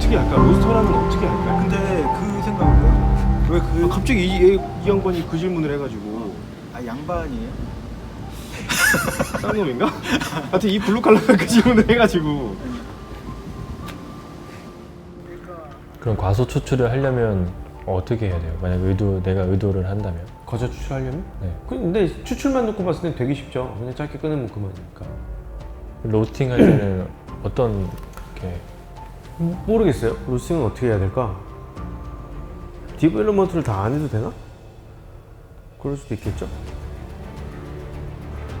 어떻게 할까? 로스터라면 어떻게 할까? 근데 그 생각은 왜그 갑자기 이 양반이 그 질문을 해가지고 양반이에요? 싼 놈인가? 하여튼 이 블루 칼라가 그 질문을 해가지고 그럼 과소 추출을 하려면 어떻게 해야 돼요? 만약 내가 의도를 한다면? 과자 추출하려면? 네. 근데 추출만 놓고 봤을 땐 되게 쉽죠. 그냥 짧게 끊으면 그만이니까. 로스팅 할 때는 어떤 게 모르겠어요. 로스팅은 어떻게 해야 될까? 디벨롭먼트를 다 안 해도 되나? 그럴 수도 있겠죠?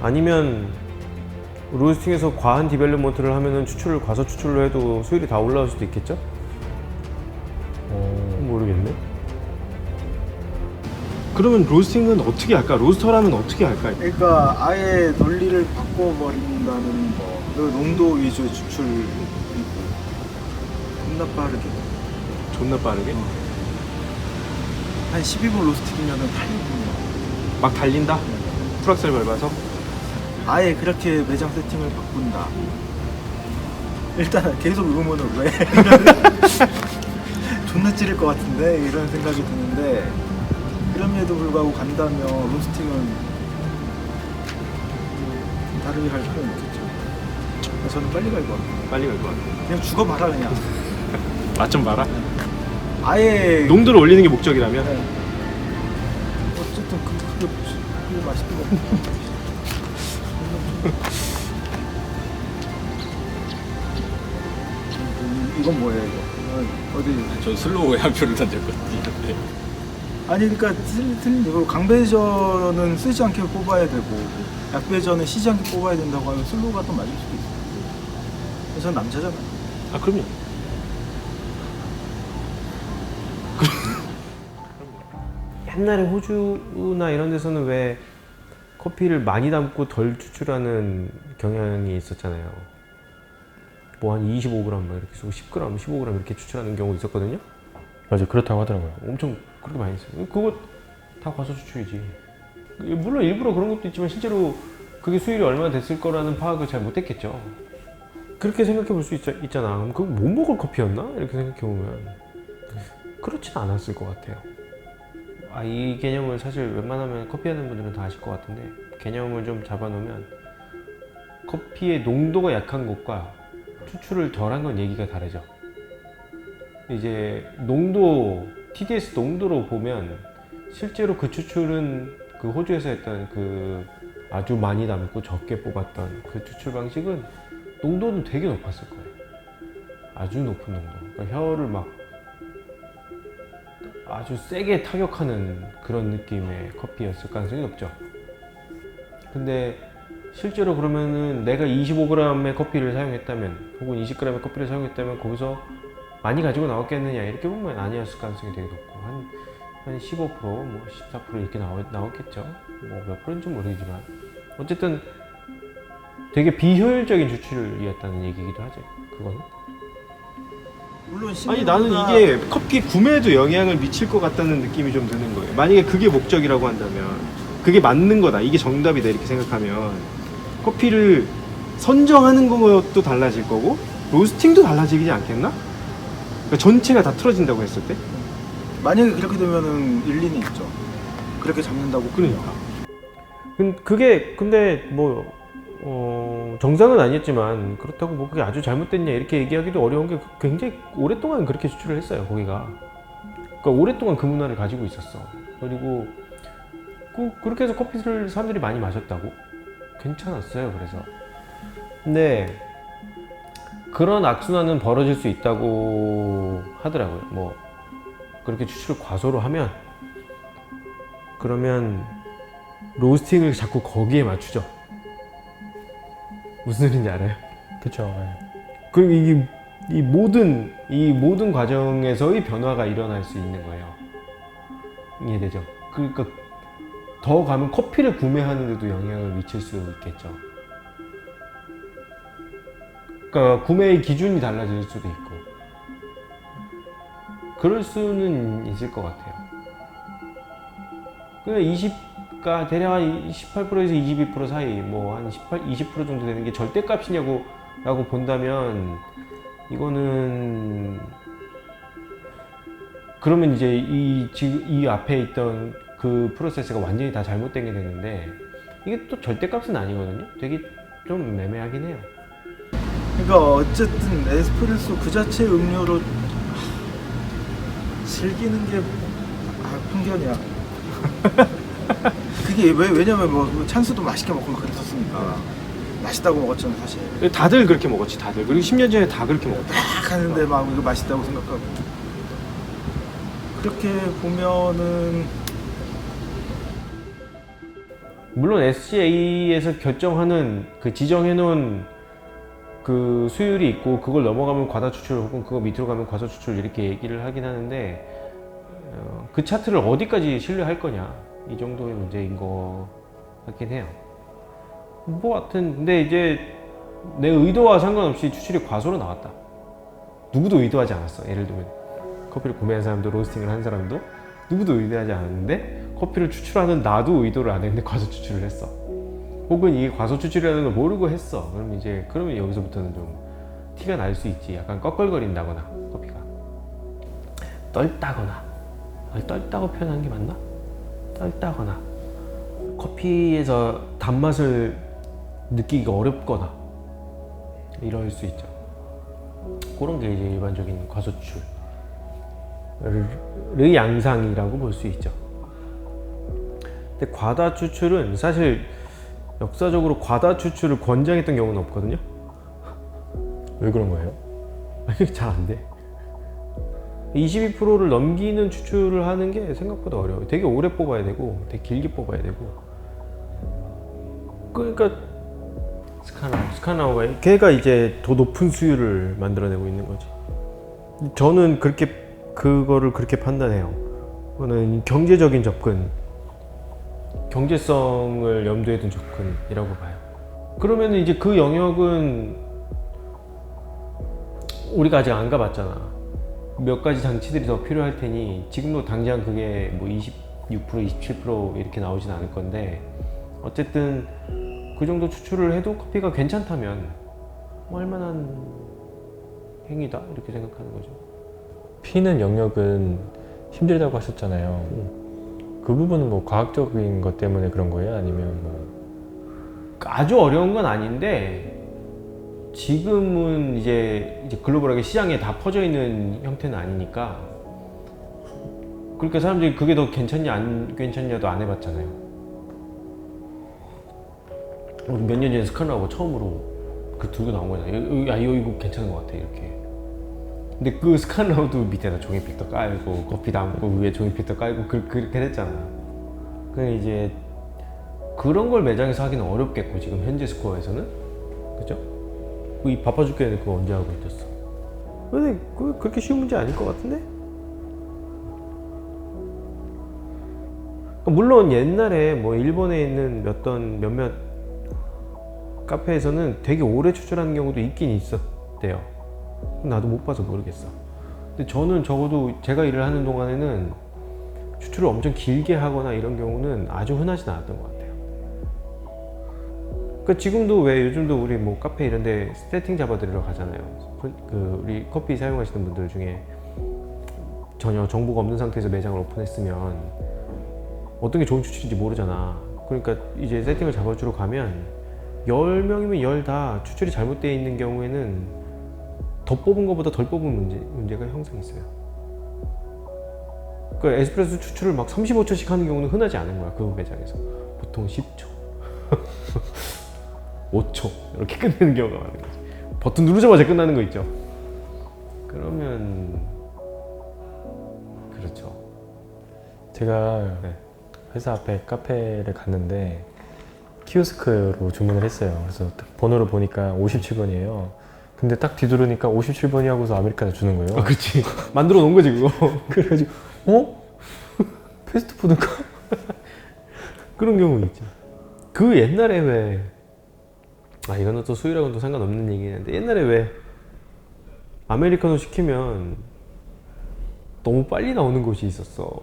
아니면 로스팅에서 과한 디벨롭먼트를 하면은 과소 추출로 해도 수율이 다 올라올 수도 있겠죠? 모르겠네. 그러면 로스팅은 어떻게 할까? 로스터라면 어떻게 할까? 그러니까 아예 논리를 바꿔버린다는 거. 그 농도 위주의 추출이고 겁나 빠르게 존나 빠르게? 한 12분 로스팅이면 8분이요. 막 달린다? 풀악셀 밟아서? 아예 그렇게 매장 세팅을 바꾼다. 일단 계속 의문은 왜? 존나 찌를 것 같은데 이런 생각이 드는데 그럼에도 불구하고 간다면 로스팅은 다르게 할 필요는 없겠죠. 저는 빨리 갈 것 같아요. 빨리 갈 것 같아. 그냥 죽어봐라 그냥. 맛 좀 봐라. 아예 농도를 올리는 게 목적이라면? 네. 어쨌든 그게 맛있게 먹고. 이건 뭐예요 이거? 어디? 전 슬로우에 한 표를 던졌거든요. 네. 아니 그러니까 틀린 이거 강배전은 쓰지 않게 뽑아야 되고 약배전은 쉬지 않게 뽑아야 된다고 하면 슬로우가 또 맞을 수도 있어요. 전 남자잖아요. 아 그럼요. 옛날에 호주나 이런 데서는 왜 커피를 많이 담고 덜 추출하는 경향이 있었잖아요. 뭐 한 25g 막 이렇게 쓰고 10g, 15g 이렇게 추출하는 경우 있었거든요. 맞아요. 그렇다고 하더라고요. 엄청 그렇게 많이 했어요. 그거 다 과소 추출이지. 물론 일부러 그런 것도 있지만 실제로 그게 수율이 얼마나 됐을 거라는 파악을 잘 못했겠죠. 그렇게 생각해 볼 수 있잖아. 그럼 그거 못 먹을 커피였나? 이렇게 생각해 보면 그렇진 않았을 것 같아요. 이 개념을 사실 웬만하면 커피 하는 분들은 다 아실 것 같은데 개념을 좀 잡아놓으면 커피의 농도가 약한 것과 추출을 덜한 건 얘기가 다르죠. 이제 농도, TDS 농도로 보면 실제로 그 추출은 그 호주에서 했던 그 아주 많이 담고 적게 뽑았던 그 추출 방식은 농도는 되게 높았을 거예요. 아주 높은 농도. 그러니까 혀를 막 아주 세게 타격하는 그런 느낌의 커피였을 가능성이 높죠. 근데 실제로 그러면은 내가 25g의 커피를 사용했다면 혹은 20g의 커피를 사용했다면 거기서 많이 가지고 나왔겠느냐 이렇게 보면 아니었을 가능성이 되게 높고 한 15%, 뭐 14% 이렇게 나왔겠죠. 뭐 몇 프로인지 모르지만 어쨌든 되게 비효율적인 추출이었다는 얘기이기도 하죠. 그거는. 물론 아니 나는 이게 커피 구매에도 영향을 미칠 것 같다는 느낌이 좀 드는 거예요. 만약에 그게 목적이라고 한다면 그게 맞는 거다, 이게 정답이다 이렇게 생각하면 커피를 선정하는 것도 달라질 거고 로스팅도 달라지지 않겠나? 그러니까 전체가 다 틀어진다고 했을 때? 만약에 그렇게 되면은 일리는 있죠. 그렇게 잡는다고. 그러니까 그게 근데 뭐 정상은 아니었지만 그렇다고 뭐 그게 아주 잘못됐냐 이렇게 얘기하기도 어려운 게 굉장히 오랫동안 그렇게 추출을 했어요 거기가. 그러니까 오랫동안 그 문화를 가지고 있었어. 그리고 그렇게 해서 커피를 사람들이 많이 마셨다고 괜찮았어요. 그래서 근데 그런 악순환은 벌어질 수 있다고 하더라고요. 뭐 그렇게 추출을 과소로 하면 그러면 로스팅을 자꾸 거기에 맞추죠. 무슨 소리인지 알아요? 그쵸. 그리고 이 모든 과정에서의 변화가 일어날 수 있는 거예요. 이해되죠? 그러니까 더 가면 커피를 구매하는데도 영향을 미칠 수 있겠죠. 그러니까 구매의 기준이 달라질 수도 있고 그럴 수는 있을 것 같아요. 그러니까 대략 한 18%에서 22% 사이, 뭐 한 20% 정도 되는 게 절대값이냐고 라고 본다면 이거는 그러면 이제 지금 이 앞에 있던 그 프로세스가 완전히 다 잘못된 게 되는데 이게 또 절대값은 아니거든요. 되게 좀 애매하긴 해요. 그러니까 어쨌든 에스프레소 그 자체 음료로 즐기는 게 편견이야. 그게 왜냐면 뭐 찬스도 맛있게 먹고 막 그랬었으니까 맛있다고 먹었잖아 사실. 다들 그렇게 먹었지, 다들. 그리고 10년 전에 다 그렇게 먹었다. 딱 하는데 막 이거 맛있다고 생각하고. 그렇게 보면은 물론 SCA에서 결정하는 그 지정해놓은 그 수율이 있고 그걸 넘어가면 과다 추출 혹은 그거 밑으로 가면 과소 추출 이렇게 얘기를 하긴 하는데 그 차트를 어디까지 신뢰할 거냐 이 정도의 문제인 거 같긴 해요. 뭐 하여튼 근데 이제 내 의도와 상관없이 추출이 과소로 나왔다. 누구도 의도하지 않았어. 예를 들면 커피를 구매한 사람도 로스팅을 한 사람도 누구도 의도하지 않았는데 커피를 추출하는 나도 의도를 안 했는데 과소 추출을 했어. 혹은 이게 과소 추출이라는 걸 모르고 했어. 그러면 여기서부터는 좀 티가 날 수 있지. 약간 껄껄거린다거나 커피가 떨다거나. 떨다고 표현한 게 맞나? 떨다거나 커피에서 단맛을 느끼기가 어렵거나 이럴 수 있죠. 그런 게 이제 일반적인 과소 추출의 양상이라고 볼 수 있죠. 근데 과다 추출은 사실 역사적으로 과다 추출을 권장했던 경우는 없거든요. 왜 그런 거예요? 이게 잘 안 돼. 22%를 넘기는 추출을 하는 게 생각보다 어려워요. 되게 오래 뽑아야 되고 되게 길게 뽑아야 되고. 그러니까 스카나우가 걔가 이제 더 높은 수율을 만들어내고 있는 거지. 저는 그거를 그렇게 판단해요. 그거는 경제적인 접근, 경제성을 염두에 둔 접근이라고 봐요. 그러면 이제 그 영역은 우리가 아직 안 가봤잖아. 몇 가지 장치들이 더 필요할 테니 지금도 당장 그게 뭐 26%, 27% 이렇게 나오진 않을 건데 어쨌든 그 정도 추출을 해도 커피가 괜찮다면 뭐 할만한 행위다 이렇게 생각하는 거죠. 피는 영역은 힘들다고 하셨잖아요. 그 부분은 뭐 과학적인 것 때문에 그런 거예요? 아니면 뭐 아주 어려운 건 아닌데 지금은 이제 글로벌하게 시장에 다 퍼져 있는 형태는 아니니까 그러니까 사람들이 그게 더 괜찮냐 안 괜찮냐도 안 해봤잖아요. 몇 년 전에 스카나우가 처음으로 그 들고 나온 거잖아요. 이거 괜찮은 것 같아 이렇게. 근데 그 스카나우도 밑에다 종이필터 깔고 커피 담고 위에 종이필터 깔고 그렇게 됐잖아. 그 이제 그런 걸 매장에서 하기는 어렵겠고 지금 현재 스코어에서는 그죠? 이 바빠 죽겠는데 그거 언제 하고 있었어? 근데 그렇게 쉬운 문제 아닐 것 같은데? 물론 옛날에 뭐 일본에 있는 몇몇 카페에서는 되게 오래 추출하는 경우도 있긴 있었대요. 나도 못 봐서 모르겠어. 근데 저는 적어도 제가 일을 하는 동안에는 추출을 엄청 길게 하거나 이런 경우는 아주 흔하진 않았던 것 같아요. 그러니까 지금도 왜 요즘도 우리 뭐 카페 이런 데 세팅 잡아드리러 가잖아요. 우리 커피 사용하시는 분들 중에 전혀 정보가 없는 상태에서 매장을 오픈했으면 어떤 게 좋은 추출인지 모르잖아. 그러니까 이제 세팅을 잡아주러 가면 10명이면 10 다 추출이 잘못되어 있는 경우에는 더 뽑은 것보다 덜 뽑은 문제가 항상 있어요. 그러니까 에스프레소 추출을 막 35초씩 하는 경우는 흔하지 않은 거야. 그 매장에서 보통 10초 5초 이렇게 끝내는 경우가 많은 거지. 버튼 누르자마자 끝나는 거 있죠. 그러면 그렇죠. 제가 네. 회사 앞에 카페를 갔는데 키오스크로 주문을 했어요. 그래서 딱 번호를 보니까 57번이에요. 근데 딱 뒤돌으니까 57번이 하고서 아메리카노 주는 거예요. 그렇지. 만들어 놓은 거지 그거. 그래가지고 패스트푸드인가? 그런 경우 있죠. 그 옛날에 왜 이거는 또 수율하고는 또 상관없는 얘기긴 한데 옛날에 왜 아메리카노 시키면 너무 빨리 나오는 곳이 있었어.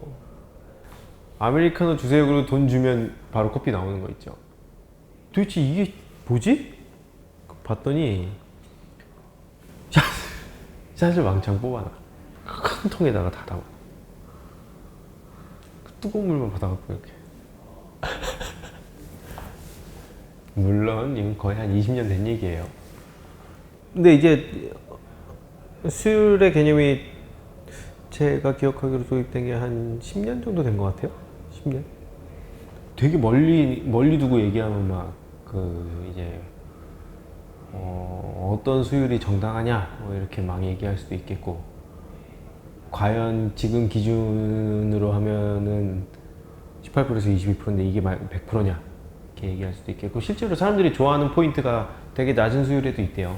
아메리카노 주세요 그리고 돈 주면 바로 커피 나오는 거 있죠. 도대체 이게 뭐지? 봤더니 샷을 왕창 뽑아놔. 큰 통에다가 다 담아. 뜨거운 물만 받아갖고 이렇게. 물론 이건 거의 한 20년 된 얘기예요. 근데 이제 수율의 개념이 제가 기억하기로 도입된 게 한 10년 정도 된 것 같아요. 10년. 되게 멀리 두고 얘기하면 막 그 이제 어떤 수율이 정당하냐 뭐 이렇게 막 얘기할 수도 있겠고, 과연 지금 기준으로 하면은 18%에서 22%인데 이게 100%냐 이렇게 얘기할 수도 있겠고, 실제로 사람들이 좋아하는 포인트가 되게 낮은 수율에도 있대요.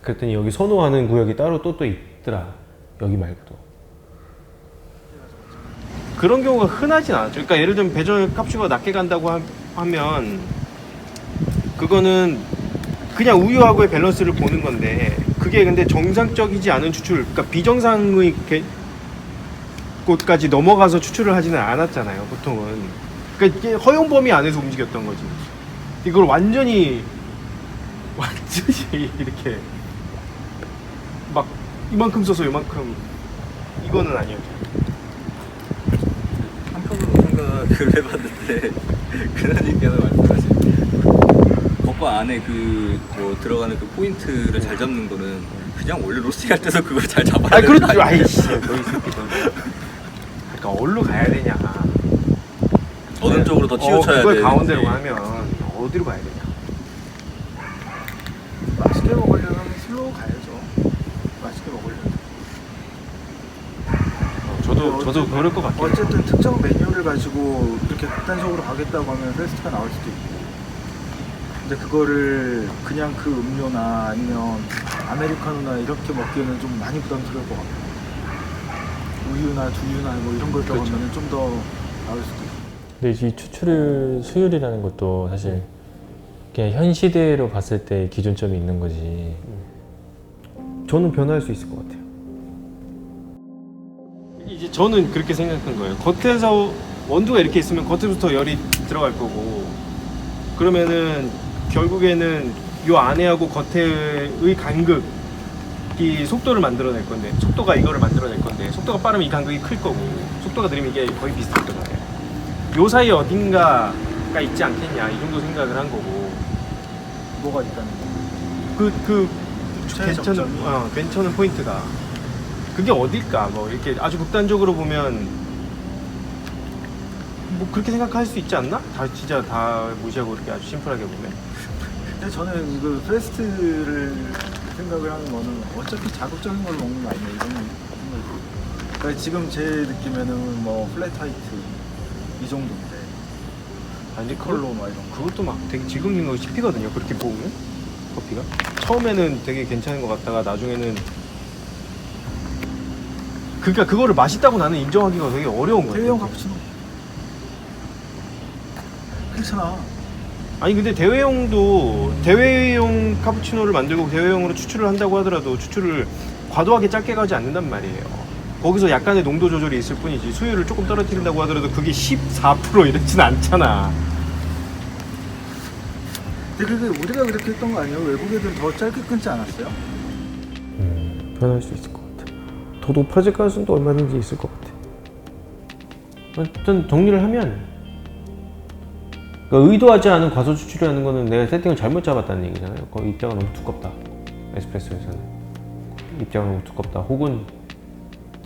그랬더니 여기 선호하는 구역이 따로 또 있더라. 여기 말고도. 그런 경우가 흔하진 않죠. 그러니까 예를 들면 배전 값슈가 낮게 간다고 하면 그거는 그냥 우유하고의 밸런스를 보는 건데, 그게 근데 정상적이지 않은 추출, 그러니까 비정상의 곳까지 넘어가서 추출을 하지는 않았잖아요, 보통은. 그러니까 이게 허용 범위 안에서 움직였던 거지. 이걸 완전히 이렇게 막 이만큼 써서 이만큼, 이거는 아니었죠. 한편으로 생각을 해봤는데 그러니께서 말씀하신 겉바 안에 그 뭐 들어가는 그 포인트를 잘 잡는 거는 그냥 원래 로스팅할 때도 그걸 잘 잡아야 아, 되는 거 그렇죠. 아니에요? 아이씨, 너이 새끼들. 그러니까 어디로 가야 되냐. 어느 쪽으로 더 치우쳐야 그걸 되는지. 가운데로 가면 어디로 가야 되냐. 맛있게 먹으려면 슬로우 가야죠. 맛있게 먹으려면. 저도 그럴 것 같긴 해요. 어쨌든 특정 메뉴를 가지고 이렇게 극단적으로 가겠다고 하면 페스트가 나올 수도 있고, 근데 그거를 그냥 그 음료나 아니면 아메리카노나 이렇게 먹기에는 좀 많이 부담스러울 것 같고, 우유나 두유나 뭐 이런 걸 들어가면 좀 더 나올 수도 있고. 근데 이 추출 수율이라는 것도 사실 그냥 현 시대로 봤을 때 기준점이 있는 거지. 저는 변화할 수 있을 것 같아요. 이제 저는 그렇게 생각한 거예요. 겉에서 원두가 이렇게 있으면 겉에부터 열이 들어갈 거고, 그러면은 결국에는 요 안에하고 겉에의 간극이 속도를 만들어낼 건데, 속도가 이거를 만들어낼 건데, 속도가 빠르면 이 간극이 클 거고, 속도가 느리면 이게 거의 비슷할 거잖아요. 요 사이에 어딘가가 있지 않겠냐, 이 정도 생각을 한 거고. 뭐가 있다는 거. 괜찮은 포인트가 그게 어딜까? 뭐 이렇게 아주 극단적으로 보면 뭐 그렇게 생각할 수 있지 않나? 다 진짜 다 무시하고 이렇게 아주 심플하게 보면. 근데 저는 그 페스트를 생각을 하는 거는 어차피 자극적인 걸 먹는 거 아니야, 이런 생각이. 그러니까 지금 제 느낌에는 뭐 플랫 화이트 이 정도인데, 아니 컬러 막 이런 거. 그것도 막 되게 질극적인 거 씹히거든요. 그렇게 보면 커피가 처음에는 되게 괜찮은 것 같다가 나중에는, 그러니까 그거를 맛있다고 나는 인정하기가 되게 어려운 거예요. 대회용 카푸치노 괜찮아. 아니 근데 대회용 카푸치노를 만들고 대회용으로 추출을 한다고 하더라도 추출을 과도하게 짧게 가지 않는단 말이에요. 거기서 약간의 농도 조절이 있을 뿐이지, 수율을 조금 떨어뜨린다고 하더라도 그게 14% 이렇진 않잖아. 근데 그게 우리가 그렇게 했던 거 아니에요? 외국 애들은 더 짧게 끊지 않았어요? 변할 수 있을 것 같아. 더 높아질 가능성도 얼마든지 있을 것 같아. 어떤 정리를 하면, 그러니까 의도하지 않은 과소 추출이라는 거는 내가 세팅을 잘못 잡았다는 얘기잖아요. 거의 입자가 너무 두껍다. 에스프레소에서는 입자가 너무 두껍다. 혹은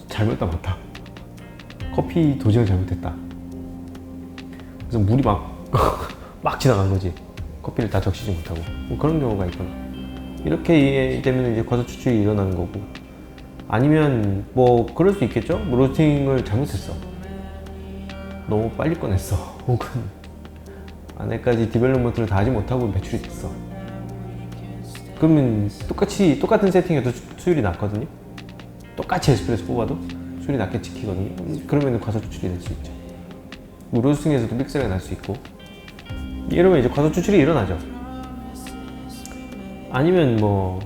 잘못 담았다. 커피 도징을 잘못했다. 그래서 물이 막 지나간 거지. 커피를 다 적시지 못하고. 뭐 그런 경우가 있거나. 이렇게 되면 이제 과소 추출이 일어나는 거고. 아니면 뭐 그럴 수 있겠죠. 뭐 로스팅을 잘못했어. 너무 빨리 꺼냈어. 혹은 안에까지 디벨롭먼트를 다 하지 못하고 배출이 됐어. 그러면 똑같은 세팅에도 수율이 낮거든요. 똑같이 에스프레소 뽑아도 수율이 낮게 찍히거든요. 그러면 과소 추출이 될 수 있죠. 뭐 로스팅에서도 믹스가 날 수 있고. 이러면 이제 과소 추출이 일어나죠. 아니면 뭐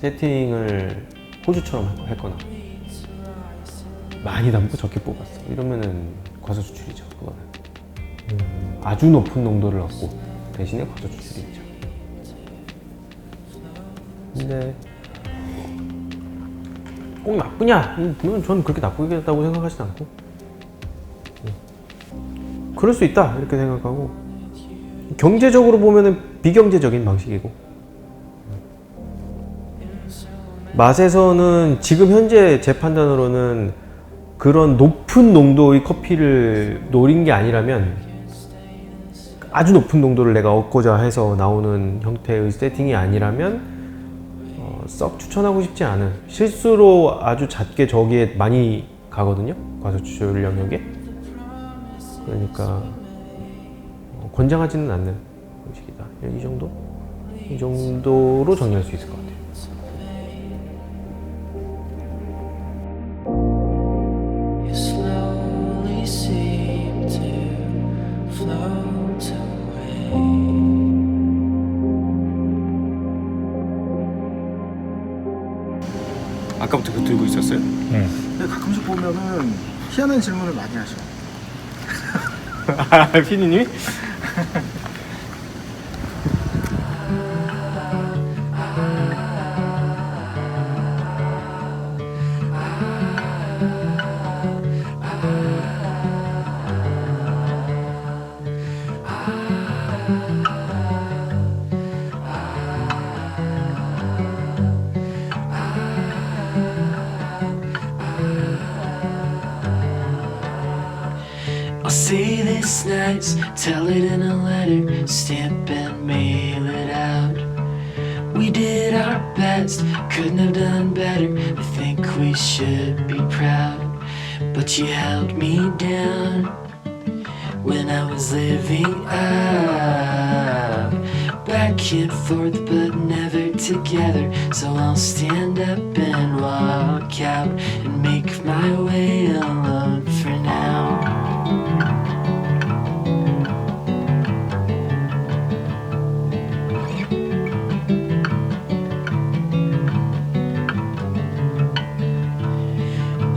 세팅을 호주처럼 했거나 많이 담고 적게 뽑았어. 이러면은 과소 추출이죠. 그거는. 아주 높은 농도를 얻고 대신에 과소 추출이 있죠. 근데 꼭 나쁘냐? 저는 그렇게 나쁘겠다고 생각하진 않고, 그럴 수 있다 이렇게 생각하고, 경제적으로 보면은 비경제적인 방식이고, 맛에서는 지금 현재 제 판단으로는 그런 높은 농도의 커피를 노린 게 아니라면, 아주 높은 농도를 내가 얻고자 해서 나오는 형태의 세팅이 아니라면 썩 추천하고 싶지 않은, 실수로 아주 잦게 저기에 많이 가거든요, 과속 추출 영역에. 그러니까 권장하지는 않는 음식이다. 이 정도로 정리할 수 있을 것 같아요. You slowly seem to float away. 아까부터 그거 들고 있었어요? 근데 가끔씩 보면은 희한한 질문을 많이 하셔. 아, 피디님이? I'll say this nice, tell it in a letter, stamp and mail it out. We did our best, couldn't have done better. I think we should be proud. But you held me down when I was living up. Back and forth, but never together. So I'll stand up and walk out and make my way alone for now.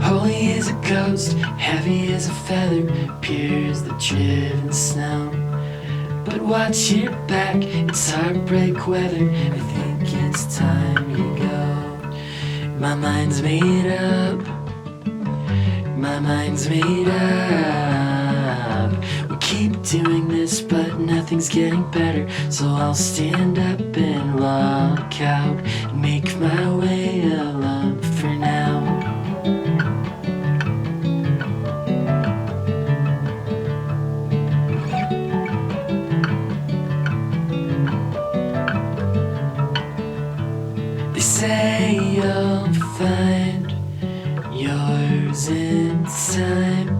Holy as a ghost, heavy as a feather, pure as the driven snow. But watch your back, it's heartbreak weather. I think it's time you go. My mind's made up. My mind's made up. We keep doing this, but nothing's getting better. So I'll stand up and walk out and make my way alone for now. They say you'll find yours in time.